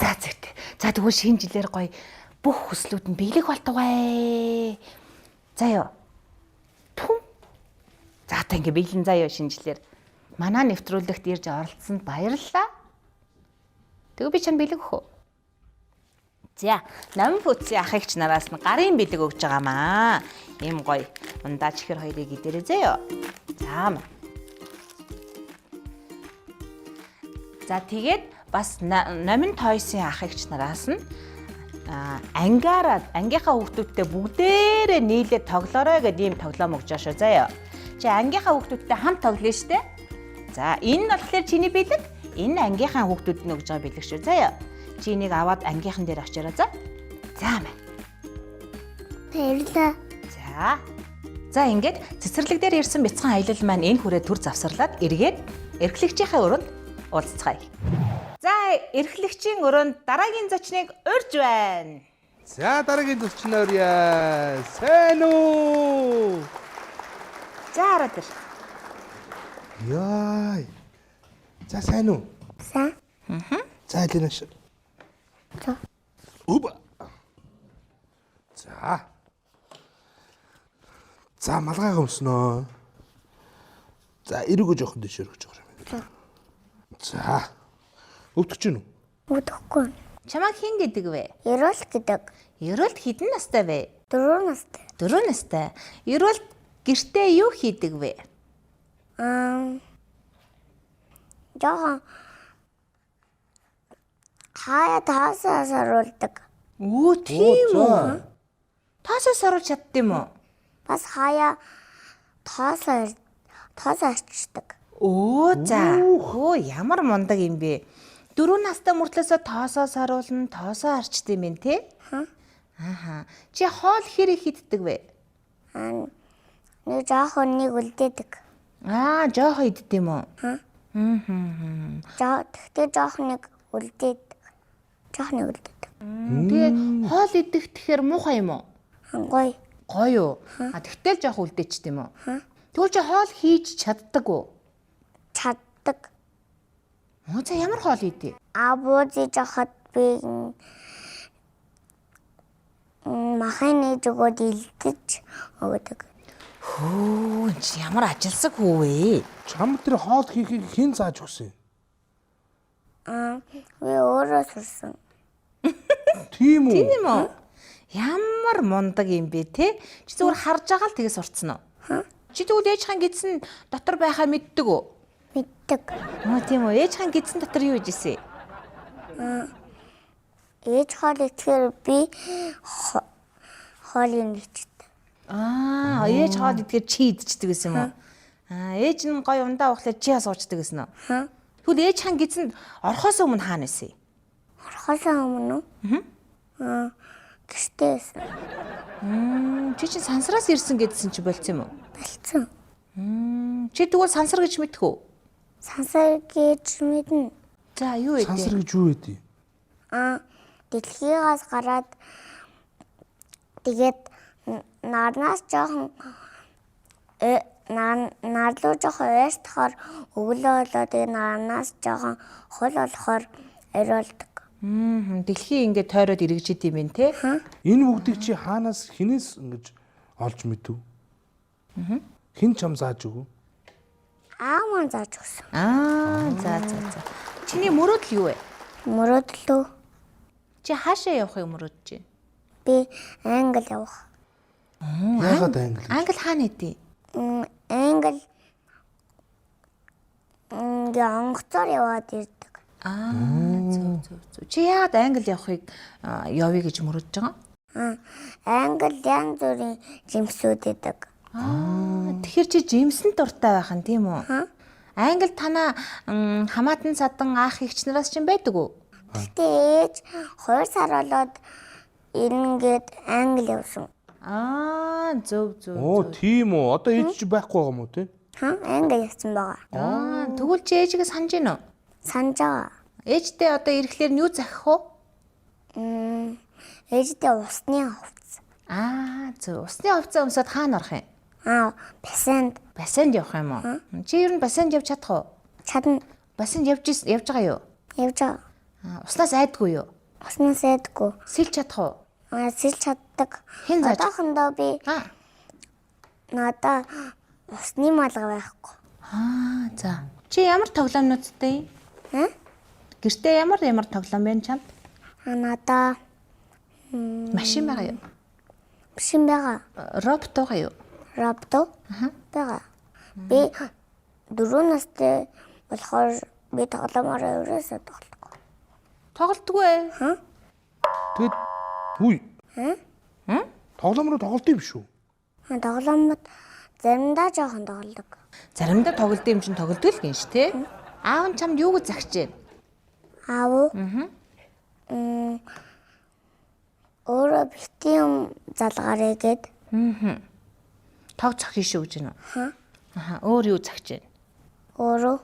За зүйтэй. За тэгвэл шинэ жилээр гоё бүх хүслүүд нь биелэх болтугай. За ёо. Түн. За та ингэ биелэн заяа шинэ жилээр. Манай нэвтрүүлэгт ирж оролцсонд баярлалаа. Тэг би чанд бэлэг өгөх үү? За, намын пүцийн ах эгч нараас нь гарын бэлэг өгж байгаамаа. Ийм гоё ундаа чихэр хоёрыг идэрээ заяа. За. За тэгээд бас намын тойсын ах эгч нараас нь ангийнхаа хүүхдүүдтэй бүгдээрээ нийлээд тоглоорой гэдэг ийм тоглоом өгч байгаа шүү заяа. Чи ангийнхаа хүүхдүүдтэй хамт тоглоно штэ. За, энэ нь болохоор чиний бэлэг. Энэ ангийнхаа хүүхдүүд нь өгж байгаа бэлэг шүү заяа. Чи энийг аваад ангийнхан дээр очиороо за. За мэ. Баярлалаа. За ингээд цэцэрлэг дээр ирсэн бяцхан аялал маань энэ хүрээ төр завсарлаад эргээд эрхлэгчийнхээ өрөөнд уулзцгаая. За эрхлэгчийн өрөөнд дараагийн зочныг урьж байна. За дараагийн зочин орё. Сайн уу? За хараад ир. Яй. За сайн уу? Сайн. За Элинаш. За. Уба. За. За малгай өмснөө. За эргөө жоохон дэш өргөж байгаа юм. За. Өвдөх чинь үү? Үдэхгүй. Чамайг хэн гэдэг вэ? Ерөөл гэдэг. Ерөөлд хэдэн настай вэ? 4 настай. 4 настай. Ерөөлд гэртээ юу хийдэг вэ? Жохон хаяа таасаа саруулдаг. Оо тийм үү? Таасаа саруулж чаддсан юм уу? Бас хаяа таасаа арчдаг. Оо за. Оо ямар мундаг юм бэ? 4 настай мөртлөөсөө тоосоо саруулна, тоосоо арчд юм бэ, те? Ааха. Чи хоол хэрэг хийддэг вэ? Нэг жоохон нэг үлдээдэг. Жоохон иддэг юм уу? Тэгтээ жоохон нэг үлдээдэг. Тэгээ хоол идэх тэгэхээр муухай юм уу? Гоё. Гоё юу? Тэгтэл жоохон үлдээчт юм уу? Тэгвэл чи хоол хийж чаддаг уу? Чаддаг. За ямар хоол идэ? Бууз иж хахад би махын нээж өгөөд илдэж өгдөг. Хөө чи ямар ажилсаг хүү вэ? Чам тэр хоол хийхийг хэн зааж өгсөн юм? Би өөрөө сурсан. Тийм үү? Тийм үү? Ямар мундаг юм бэ те? Чи зүгээр харж байгаа л тэгээ сурцсан уу? Чи тэгвэл ээж хаан гидсэн дотор байхаа мэддэг үү? Мэддэг. Тийм үү? Ээж хаан гидсэн дотор юу хийж исэн? Ээж хоол идэхээр би хоолыг нэгчдэг. Ээж хоол идэхээр чи идчихдэг гэсэн юм уу? Ээж нь гоё ундаа ухлаад чи асуучдаг гэсэн үү? Тэгвэл ээж хаан гидсэнд орхоос өмнө хаана байсан? Орхосоо өмнө үү? Гэртээс. Чи чинь сансраас ирсэн гэдсэн чи болцсон юм уу? Болцсон. Чи тэгвэл сансар гэж мэдэх үү? Сансар гэж мэднэ. За юу вэ? Сансар гэж юу вэ? Дэлхийгээс гараад тэгээд нарнаас жоохон нарлуу жоохон ойртохоор өглөө болоо тэгээд нарнаас жоохон хол болохоор ариулдаг. Дэлхий ингээд тойроод эргэж идэм юм те? Энэ бүгдийг чи хаанаас хинээс ингэж олж мэдв? Хэн чам зааж өгв? Ааман зааж өгсөн. За. Чиний мөрөөдөл юу вэ? Мөрөөдлөө Чи хаашаа явахыг мөрөөдж байна? би англи явах. Яагаад англи? Англи хаана идэв? Англи онгоцоор яваад ирдэг. Зөв. Чи яагаад англи явахыг явъя гэж мөрөөдж байгаа? Англи янз бүрийн жимсүүд идэг. Тэгэхээр чи жимсэнд дуртай байх нь тийм үү? Англи танаа хамаатан садан ах эгч нараас чинь байдаг уу? Гэтэ ээж 2 сар болоод ирнэгээд англи явсан. Зөв. Оо тийм үү. Одоо ээж чи байхгүй байгаа юм уу те? Англи явсан байгаа. Тэгвэл чи ээжигээ санаж гин үү? Санаж байгаа. Ээжтэй одоо ирэхлээр нь юу захих уу? Ээжтэй усны хувцас. Зөв. Усны хувцас өмсөд хаана орох юм? Бассейнд Бассейнд явах юм уу? Чи ер нь бассейнд явж чадах уу? чадна Бассейнд явж байгаа юу? явж байгаа. Уснаас айдгүй юу? Уснаас айдгүй. Сэлж чадах уу? Сэлж чаддаг. Хэн зааж? Одоохондоо би надаа усны малгай байхгүй. За. Чи ямар тоглоомнуудтай? Гэртээ ямар тоглоом байна чамд? Надаа Машин байгаа юу? машин байгаа. Робот байгаа юу? Робот байгаа. Би 4 настай болохоор би тоглоомоор ерөөсөө тоглохгүй. Тоглодгүй ээ. Тэгэд хүй. Тоглоомроо тоглолт юм шүү. Тоглоомод заримдаа жоохон тоглодог. Заримдаа тоглолт юм чинь тоглолтгүй л гин ш, тэ? Аав нь чамд юуг загч вэ? Аав. Өөрөө битэн залгаарэ гээд. Тог цох хийшүү гэж байна уу? Өөр юу загч вэ? Өөрөө.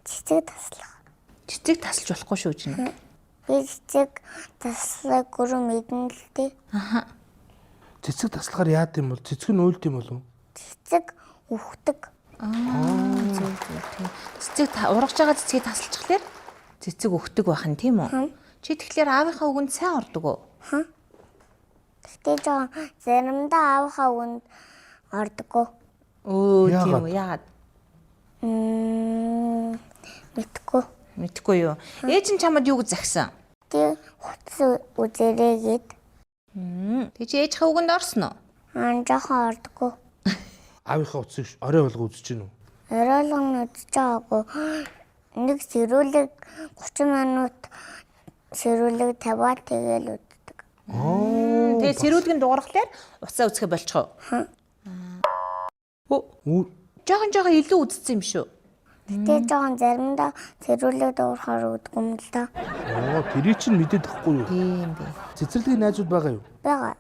Цэцэг таслах. Цэцэг тасалж болохгүй шүү гэж байна. Би цэцэг таслах гүрэн мэдэн л дээ. Цэцэг таслахаар яад юм бол цэцэг нь уйлд юм болов? Цэцэг үхдэг. Зөв. Цэцэг ургаж байгаа цэцгийг тасалчихлаар цэцэг өгдөг байхын тийм үү? Чи тэгэхээр аавынхаа үгэнд сайн ордог уу? Тэгтээ жоохон заримдаа аавынхаа үгэнд ордоггүй. Тийм үү? Яагаад? Мэдгүй. Мэдгүй юу? Ээж нь чамд юуг загсан? Тэг хуц үзэрээ гээд. Тэг чи ээжийнхээ үгэнд орсон уу? Жоохон ордоггүй. Аавынхаа утсыг орой болго үзэж гин үү? Оройлгон үзэж байгаагүй. Нэг сэрүүлэг 30 минут сэрүүлэг тавиад тэгээл үздэг. Тэгээ сэрүүлгийн дуурахлаар уцаа үзэхэ болчих уу? Жохон илүү үзсэн юм шүү. Тэгтээ жоохон заримдаа сэрүүлэг дуурахаар үздэг юм л да. Тэрий чинь мэдээд тахгүй юу? Тийм би. Цэцэрлэгийн найзууд байгаа юу? Бага.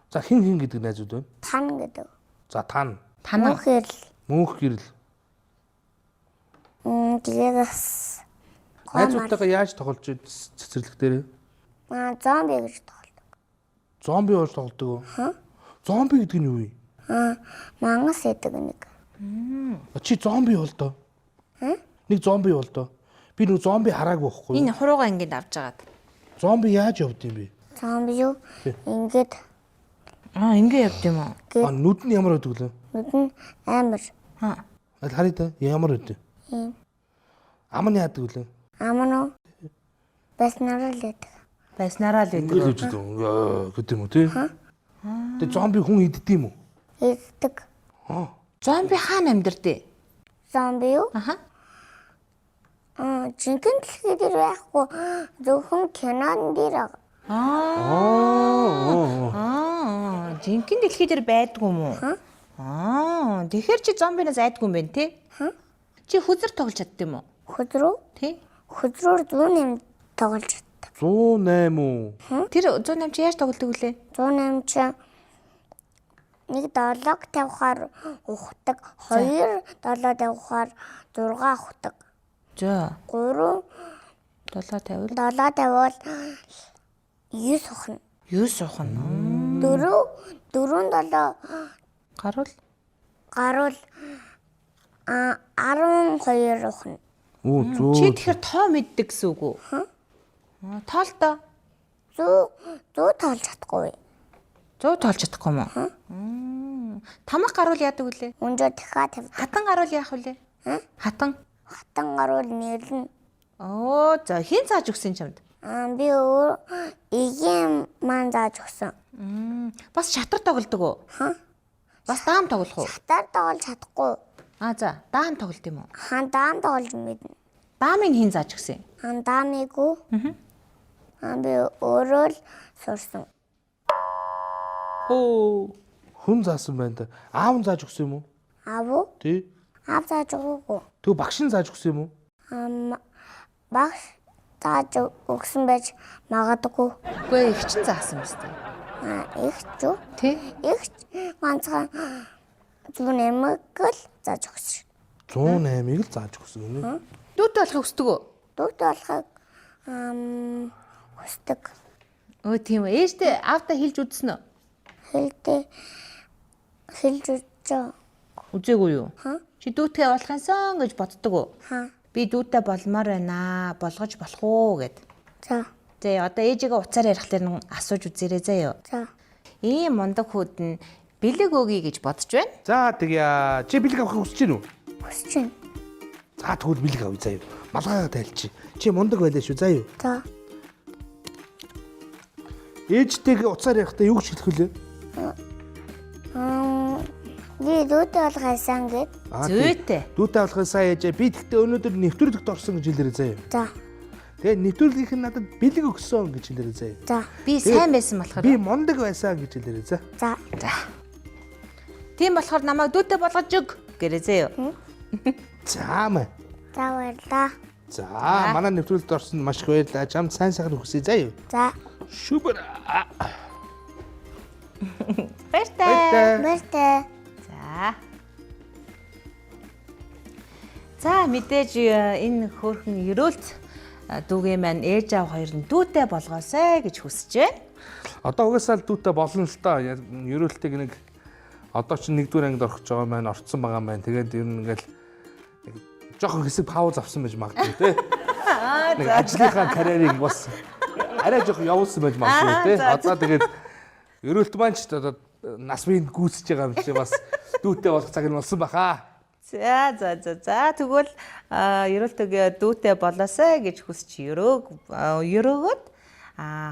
За хин гэдэг найзууд байна? Тан гэдэг. За тан. Танаа Мөнхөрл. Мөнх гэрэл. Тэгээс Найзуудтайгаа яаж тоглож байна цэцэрлэг дээр? зомби гэж тоглодог. Зомби болж тоглодог уу? Зомби гэдэг нь юу вэ? Мангас гэдэг нэг. Чи зомби бол доо. Нэг зомби бол доо. Би нэг зомби хараагүй байхгүй юу? Энэ хуруугаа ингэж авч жагаад. Зомби яаж явд юм бэ? Зомби юу? Ингээд Ингэ явд юм уу? Нүд нь ямар байдаг лээ? нүд нь амар. Харъя да. Ямар байдаг? Ам нь яадаг лээ? Ам нь баснараа л байдаг. Байснараа л Ингээл байдаг. үжид гэдэг юм уу тий? Тэгээ зомби хүн иддэг юм уу? Иддэг. Зомби хаана амьдардаг? Зомби юу? Жинхэнэ дэлхий дээр байхгүй зөвхөн кинон дээр. Жинхэнэ дэлхий дээр байдгүй юм уу? Тэгэхээр чи зомбинаас айдгүй юм байна тий? Чи хүзэр тоглож чаддаг юм уу? Хөдрөө? Тий? Хөдрөөр 108 тоглож чаддаг. 108 уу? Тэр 108 чи яаж тоглодог вүлээ? 108 чи нэг 7-г тавихаар ухдаг, 2 7 тавихаар 6 ухдаг. За. 3 750. 7 тавиал 9 ухна. 9 ухна. 4 7 Гарвал гарвал 12 ухна. Оо чи 100. тэгэхээр тоо мэддэг гэсэн үг үү? Тоолтоо 100 тоолж чадахгүй. 100 тоолж чадахгүй юм уу? Тамга гарвал яадаг вүлээ? Өнжөө дахиад тавьдаг. Хатан гарвал яах вүлээ? Хатан. Хатан гарвал нэрнэ. За хин зааж өгсөн чамд? Би игийн маань зааж өгсөн. Бас шатар тоглодог уу? Бас даам тоглох уу? Хатаар тоглож чадахгүй. За даам тоглолт юм уу? Даам тоглож мэднэ. Даамыг хин зааж өгсөн? Даамыггүй. Би өөрөө л сурсан. Хүн заасан байна да. Аав нь зааж өгсөн юм уу? Аав уу? Тий. Аав зааж өгөөгүй. Тэг багш нь зааж өгсөн юм уу? Багш зааж өгсөн байж магадгүй. Үгүй их чин заасан биз дээ. Ихч юу? Тий? Ихч ганцхан зүүн эмэг л зааж өгсөн. 108-ыг л зааж өгсөн гинэ. Дүүтэй болохыг хүсдэг үү? Дүүтэй болохыг хүсдэг. Өө тийм үү. Ээжтэй аавтаа хэлж үзсэн үү? Хэлж үзсэн. Үзээгүй юу? Чи дүүтэй болох юмсан гэж боддог уу? Би дүүтэй болмоор байна. Болгож болох уу гэд. За. За одоо ээжигээ уцаар ярихлаар нь асууж үзээрэй заяа. За. Ийм мундаг хүүд нь бэлэг өгье гэж бодож байна. За тэгье. Чи бэлэг авахыг хүсэж байна уу? Хүсэж байна. За тэгвэл бэлэг авъя заяа. Малгайгаа тайлчи. Чи мундаг байлаа шүү заяа. За. Ээжтэйгээ уцаар явахдаа юу гэж хэлэх вүлээ? Би дүүтэй болохоосаа гээд. Зүйтэй. Дүүтэй болохын сайн ээжээ. Би тэгтээ өнөөдөр нэвтрүүлэгт орсон гэж хэлээрэй заяа. За. Тэгээ нэвтрүүлгийнх нь надад бэлэг өгсөн гэж хэлээрэй заяа. За. Би сайн байсан болохоор. Би мундаг байсан гэж хэлээрэй за. За. За. Тийм болохоор намайг дүүтэй болгож өг гэрээ заяа. За мэ. За баярлаа. За манай нэвтрүүлэгт орсонд маш их баярлалаа. Чамд сайн сайхан хүсье заяа. За. Шүбэр. Баяртай. Баяртай. За. За мэдээж энэ хөөрхөн ерөөлт дүүгээ маань ээж аав хоёр нь дүүтэй болгоосай гэж хүсэж байна. Одоо угаасаа л дүүтэй болно л та. Ерөөлтийг нэг одоо ч нэгдүгээр ангид орох гэж байгаа маань орцсон байгаа маань. Тэгээд ер нь ингээл жоохон хэсэг пауз авсан байж магадгүй те. Нэг ажлынхаа карьерийг бас арай жоохон явуулсан байж магадгүй те. Одоо тэгээд ерөөлт маань ч одоо нас минь гүйсэж байгаа юм чи бас дүүтэй болох цаг нь болсон баха. За тэгвэл ерөөлтөг дүүтэй болоосай гэж хүсч өрөөгөөд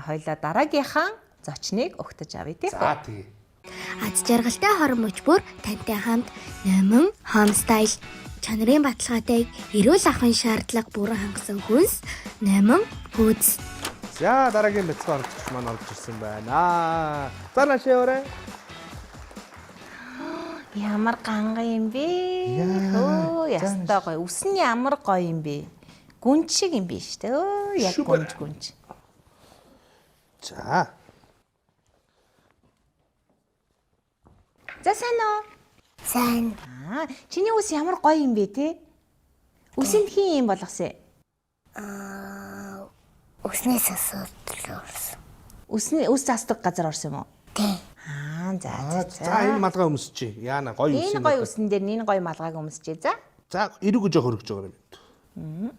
хоёлаа дараагийнхаа зочныг өгтөж авъя тий. За тий. Аз жаргалтай хорон мөчбөр тантай хамт Номин Home Style чанарын баталгаатай эрүүл ахуйн шаардлага бүрэн хангасан хүнс Номин Foods. За дараагийн бяцхан оролцогч маань орж ирсэн байна. За нашаа. Ямар ганган юм бэ? Өө ястаа гоё. Үс нь ямар гоё юм бэ? Гүн шиг юм биш үү? Өө яг гүнж. За. За сайн уу? Сайн. Чиний үс ямар гоё юм бэ те? Үсэнд хин юм болгосон. Өснөөс асуудал орсон. Үс застдаг газар орсон юм уу? Тий. За. За энэ малгай өмсчээ. Яана гоё үс Энэ юм. гоё үсэн дээр энэ гоё малгайг өмсчээ. За. За эрүүг жоох хөргөж байгаа юм.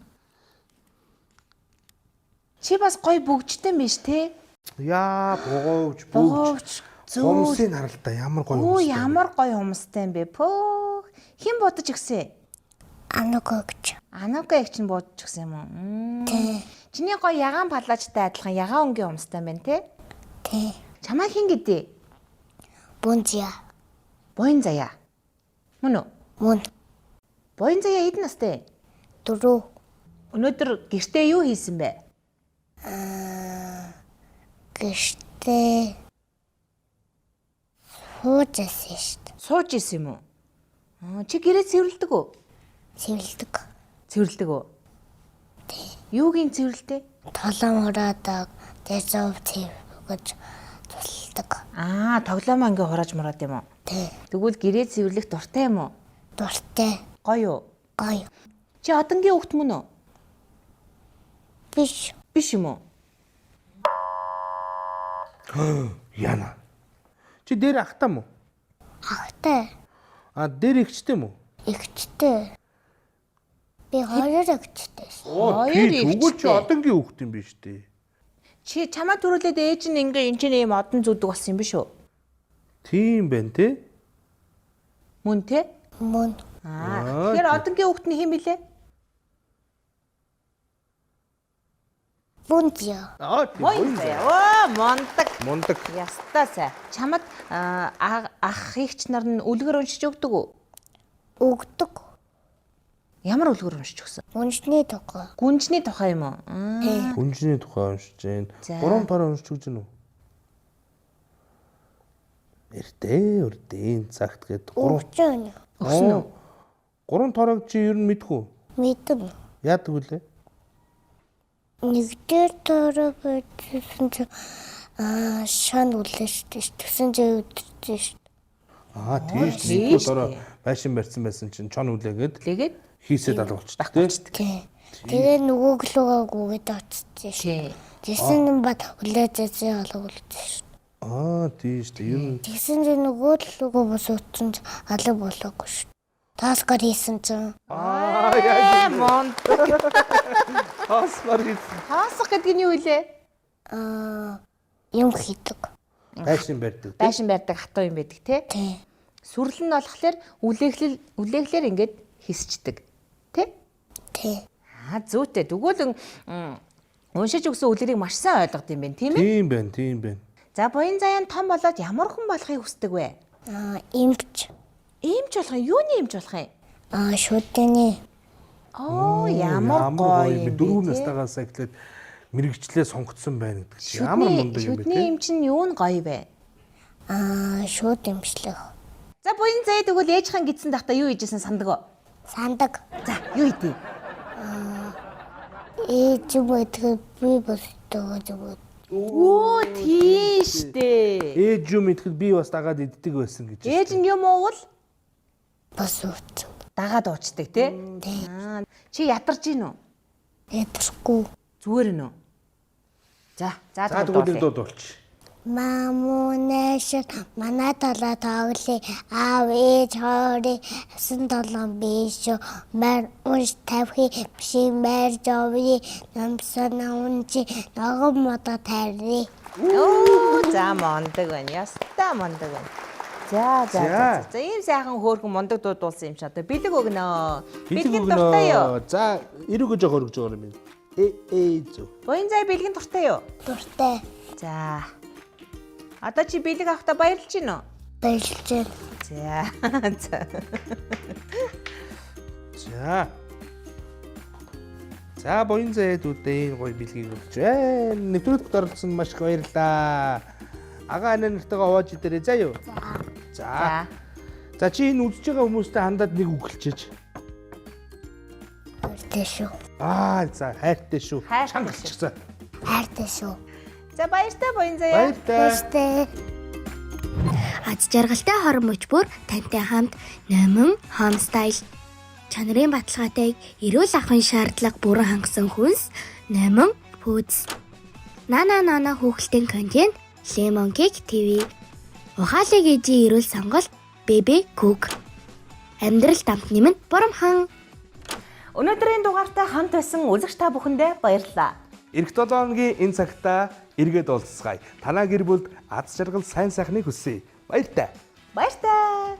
Чи бас гоё бүгжтэн биш те? Яа богоовч Богоовч Хумсын харалта ямар гоё Оо юмстай. ямар гоё юмстай юм бэ? Пөө. Хэн бодож өгсөн? Анугогч. Анука их чинь бодож өгсөн юм уу? Тий. Чиний гоё ягаан палаачтай адилхан ягаан өнгийн юмстай юм байна те? Тий. Чамаа хэн гэдэг? Бунзия. Буян заяа. Мөн үү? Мөн. Буян заяа хэдэн настай? 4. Өнөөдөр гэртээ юу хийсэн бэ? Гэртээ хуужсэн шүү дээ. Сууж исэн юм уу? Чи гэрээ цэвэрлдэг үү? Цэвэрлдэг. Цэвэрлдэг үү? Юугийн цэвэрлдэг? Толон ураадаг, дэзов цэвэргэж тулдаг. Тоглоомоо ингээ хурааж мураад юм уу? Тий. Тэгвэл гэрээ цэвэрлэх дуртай юм уу? Дуртай. Гоё юу? Гоё. Чи одонгийн хүүхд мөн үү? Биш. Биш юм уу? Яна. Чи дээр ахтаа мó? Ахтай. Дээр ихчтэй мó? Игчтэй. Би хоёр игчтэй. Хоёр Тэгвэл чи ихчтэй. одонгийн хүүхд юм биш үү? Чи чамаа төрүүлээд ээж нь ингээ энэ чинь ийм одон зүдэг болсон юм биш үү? Тийм байна те. Мөн те? Мөн. Тэгэхээр одонгийн хүүхд нь хэн билээ? Бунзия. Буян заяа. Оо мондаг. Мундаг. Ястаа сай. Чамд ах ихч нар нь үлгэр уншиж өгдөг үү? Өгдөг. Ямар үлгэр уншиж өгсөн? Уншны тухай. Гүнжний тухай юм уу? Гүнжний тухай уншиж जैन. За. 3 тараа уншиж өгч гэнэ үү? Өрдөө цагт гээд 3 Өгчөн. Өгсөн үү? 3 тарааг чи ер нь мэдгүй. Мэдэн. Яадаг вүлээ? Нэгдэр төрөө байсан чи шан үлээ шүү дээ. Төсөн зөө өдөрсөн шүү. тийш нэгдүгээр ороо байшин барьсан байсан чинь чон үлээгээд Тэгээд хийсэд алга болчихсон тий. Тэгээ нөгөө глуугаа гүгээд очсон шүү. тий. Тэгсэн юм бат хүлээжээ алга болчихсон. Тийш тий. Ер нь Тэгсэн чинь нөгөө глуугаа бос утсан ч алга болоогүй шүү. Таасгаар хийсэн чинь яг Монд. хасмар хийсэн. Хаасах гэдэг нь юу вэ? юм хийдэг. Байшин барьдаг. Байшин барьдаг хатуу юм байдаг тий. Тий. Сүрлэл нь болохоор үлээхлээр ингээд хисчдэг. Тий? Тий. Зүйтэй. Тэгвэл уншиж өгсөн үлгэрийг маш сайн ойлгод юм байна, тийм ээ? Тийм байна. За буян заяан том болоод ямар хүн болохыг хүсдэг вэ? Имч. Иймч болох юм. Юуны иймч болох юм? Шүдэний. Ямар гоё юм бэ? 4 настайгаас эхлээд мэрэгчлээ сонгогдсон байна гэдэг чинь ямар мундаг юм бэ Шүдний те. юм чинь юу нь гоё вэ? Шүд имшлэх. За буян заяа тэгвэл ээжхэн гидсэн дахта юу хийжсэн сандаг уу? Сандаг. За юу хийдэ? Ээж мэдээ би босдоо зүг. Оо тийш дээ. Ээж юм идэхэд би бас дагаад иддэг байсан гэж. Ээж нь юм уувал Бас ууц. дагаад уучдаг тий? Чи ядарч гин үү? Ядархгүй. Зүгээр нь үү? За тэгвэл дуулчих. Мамунэш манай талаа тоглоё. Аав ээж хоорыг асан толон биш. Мар унш тавхи биш мэр жови намсана унчи ногом мото тарри. За мондөг байна. Яста мондөг байна. За ийм сайхан хөөрхөн мондөг дуудуулсан юм чи одоо бэлэг өгнө. Бэлгийн дуртай юу? За эрүүг жоо хөргөж байгаа юм. Зөө. Буян зай бэлгийн дуртай юу? Дуртай. За. Одоо чи бэлэг авахта баярлж гин үү? Баярлж байна. За. За буян зайдуудын гоё бэлгийг өгч байна. Нэвтрүүлэгт оролцсон маш их баярлалаа. Ага анаа нартайгаа ууж идэрэй заа юу? За. За чи энэ үзэж байгаа хүмүүстэй хандаад нэг үг хэлчихэж. Хайртай шүү. За хайртай шүү. Чангалчихсан. Хайртай шүү. За баяртай буян заяа. Баяртай. Аз жаргалтай хорон мөчбөр тантай хамт Номин Home Style. Чанарын баталгаатайг эрүүл ахуйн шаардлага бүрэн хангасан хүнс Номин Foods. Нана хүүхэлдэйн контент Lemon Cake TV. Ухаалаг ээжийн эрүүл сонголт Baby Cook. Амьдрал дамт нэмэн бурамхан. Өнөөдрийн дугаартай хамт байсан үзэгч та бүхэндээ баярлалаа. Ирэх 7 хоногийн энэ цагтаа эргээд уулзцгаая. Танаа гэр бүлд аз жаргал сайн сайхныг хүсье. Баяртай. Баяртай.